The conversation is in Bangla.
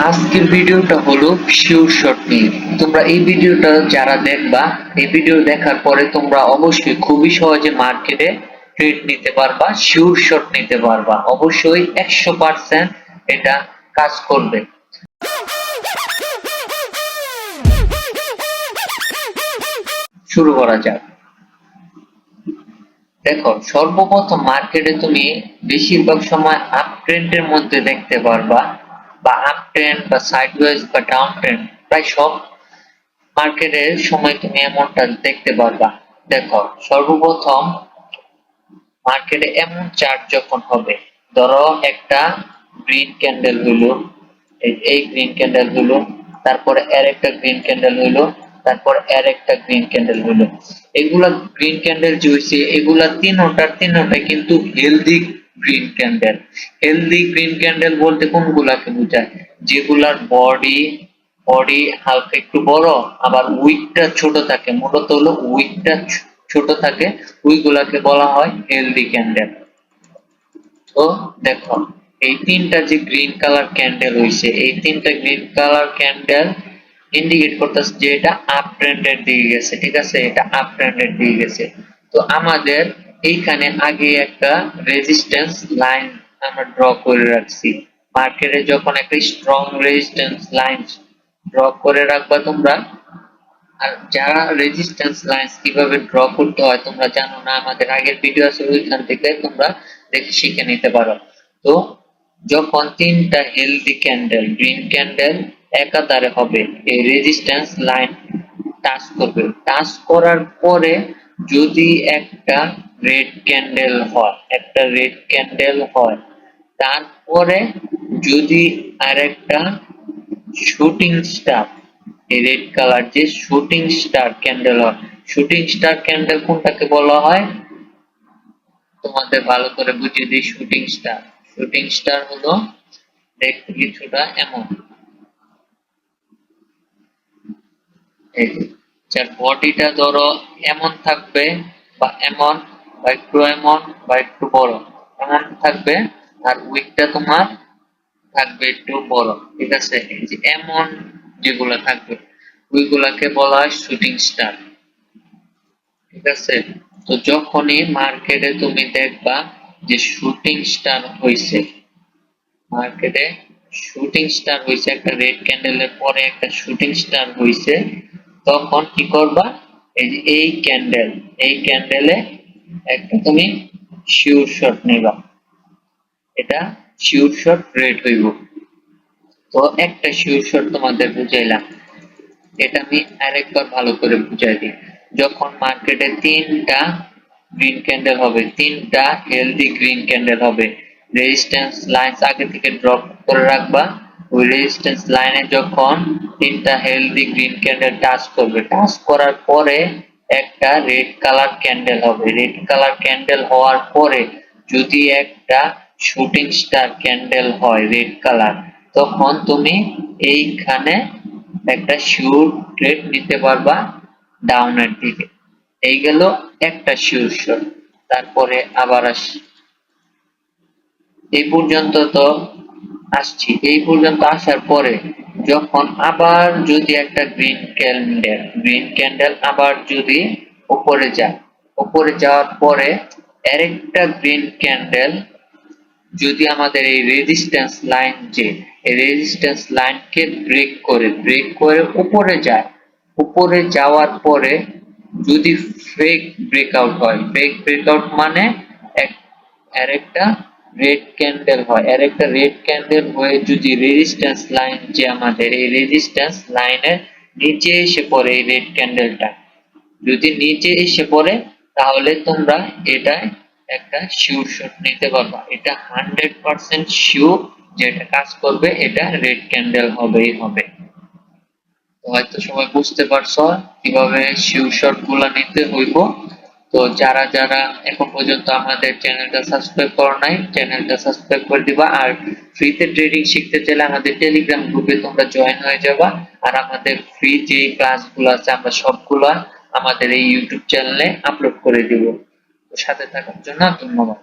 আজকের ভিডিওটা হলো শিওর শট নিয়ে। তোমরা এই ভিডিওটা যারা দেখবা, এই ভিডিও দেখার পরে তোমরা অবশ্যই খুবই সহজে মার্কেটে ট্রেড নিতে পারবা, শিওর শট নিতে পারবা। অবশ্যই 100% এটা কাজ করবে। শুরু করা যাক। দেখো, সর্বপ্রথম মার্কেটে তুমি বেশিরভাগ সময় আপ ট্রেন্ডের মধ্যে দেখতে পারবা, বা আপ ট্রেন্ড বা সাইডওয়েজ বা ডাউন ট্রেন্ড, প্রায় সব মার্কেটের সময় তুমি এমনটা দেখতে পারবা। দেখো, সর্বপ্রথম মার্কেটে এমন চার্ট যখন হবে, ধরো একটা গ্রিন ক্যান্ডেল হলো, এই গ্রিন ক্যান্ডেল হলো, তারপরে এর একটা গ্রিন ক্যান্ডেল হলো, তারপর এর একটা গ্রিন ক্যান্ডেল হলো। এগুলা গ্রিন ক্যান্ডেল যে হইছে, এগুলা তিনটাই কিন্তু healthy green candle. Healthy green candle বলতে কোনগুলাকে বোঝায়? যেগুলার বডি বডি হালকা একটু বড়, আবার উইকটা ছোট থাকে। মূলত হলো উইকটা ছোট থাকে, ওইগুলাকে বলা হয় হেলদি ক্যান্ডেল। তো দেখো, এই তিনটা যে গ্রিন কালার ক্যান্ডেল হইছে, এই তিনটা গ্রিন কালার ক্যান্ডেল ইন্ডিকেট করতেছে যে এটা আপ ট্রেন্ডের দিকে গেছে। ঠিক আছে, এটা আপ ট্রেন্ডের দিকে গেছে। তো আমাদের এইখানে আগে একটা রেজিস্ট্যান্স লাইন আমরা ড্র করে রাখছি। মার্কেটে যখন একটা স্ট্রং রেজিস্ট্যান্স লাইন ড্র করে রাখবা তোমরা, আর যারা রেজিস্ট্যান্স লাইনস কিভাবে ড্র করতে হয় তোমরা জানো না, আমাদের আগের ভিডিও আছে, ওইখান থেকে তোমরা দেখে শিখে নিতে পারো। তো যখন তিনটা হেলদি ক্যান্ডেল গ্রিন ক্যান্ডেল একাধারে হবে, এই রেজিস্ট্যান্স লাইন টাচ করবে। টাচ করার পরে যদি একটা রেড ক্যান্ডেল হয়, একটা রেড ক্যান্ডেল হয়, তারপরে যদি আরেকটা শুটিং স্টার, এই রেড কালার যে শুটিং স্টার ক্যান্ডেল হয়, শুটিং স্টার ক্যান্ডেল কোনটাকে বলা হয় তোমাদের ভালো করে বুঝিয়ে দিই। শুটিং স্টার, শুটিং স্টার হলো দেখতে কিছুটা এমন, এই যে, যার বডিটা ধরো এমন থাকবে, বা এমন, বা একটু এমন, বা একটু বড়, এমন থাকবে, আর উইকটা তোমার থাকবে একটু বড়। ঠিক আছে, এই যে এমন যেগুলো থাকবে ওইগুলাকে বলা হয় শুটিং স্টার। ঠিক আছে, তো যখনই মার্কেটে তুমি দেখবা যে শুটিং স্টার হইছে, মার্কেটে শুটিং স্টার হইছে, একটা রেড ক্যান্ডেলের পরে একটা শুটিং স্টার হইছে, তখন কি করবা? এই যে এই ক্যান্ডেল, এই ক্যান্ডেলে একটা তুমি শিওর শট নিবা। এটা শিওর শট রেড হইব। তো একটা শিওর শট তোমাদের বুঝাইলাম, এটা আমি আরেকবার ভালো করে বুঝাই দিই। যখন মার্কেটে তিনটা গ্রিন ক্যান্ডেল হবে, তিনটা হেলদি গ্রিন ক্যান্ডেল হবে, রেজিস্ট্যান্স লাইন আগে থেকে ড্রপ করে রাখবা। ওই রেজিস্ট্যান্স লাইনে যখন তিনটা হেলদি গ্রিন ক্যান্ডেল টাচ করবে, টাচ করার পরে একটা রেড কালার ক্যান্ডেল হবে। রেড কালার ক্যান্ডেল হওয়ার পরে যদি একটা শুটিং স্টার ক্যান্ডেল হয় রেড কালার, তখন তুমি এইখানে একটা শিওর ট্রেড নিতে পারবা ডাউনের দিকে। এই গেল একটা শিওর শট। তারপরে আবার আসি, এই পর্যন্ত তো আসছি। এই পর্যন্ত আসার পরে যখন আবার যদি একটা গ্রিন ক্যান্ডেল আবার যদি উপরে যায়, উপরে যাওয়ার পরে আরেকটা গ্রিন ক্যান্ডেল যদি আমাদের এই রেজিস্ট্যান্স লাইন, যে এই রেজিস্ট্যান্স লাইনকে ব্রেক করে উপরে যায়, উপরে যাওয়ার পরে যদি ফেক ব্রেকআউট হয়, ফেক ব্রেকআউট মানে আরেকটা রেড ক্যান্ডেল হয়, আরেকটা রেড ক্যান্ডেল হয়ে যদি রেজিস্ট্যান্স লাইন, যে আমাদের এই রেজিস্ট্যান্স লাইনের নিচে এসে পড়ে, এই রেড ক্যান্ডেলটা যদি নিচে এসে পড়ে, তাহলে তোমরা এটা একটা শিওর শট নিতে পারবা। এটা 100% শিওর যে এটা কাজ করবে, এটা রেড ক্যান্ডেল হবেই হবে। তো হয়তো সবাই বুঝতে পারছো কিভাবে শিওর শট গুলা নিতে হইব। তো যারা যারা এখন পর্যন্ত আমাদের চ্যানেলটা সাবস্ক্রাইব করো নাই, চ্যানেলটা সাবস্ক্রাইব করে দিবা। আর ফ্রিতে ট্রেডিং শিখতে চাইলে আমাদের টেলিগ্রাম গ্রুপে তোমরা জয়েন হয়ে যাবা। আর আমাদের ফ্রি যে ক্লাসগুলো আছে আমরা সবগুলা আমাদের এই ইউটিউব চ্যানেলে আপলোড করে দিব। তো সাথে থাকার জন্য ধন্যবাদ।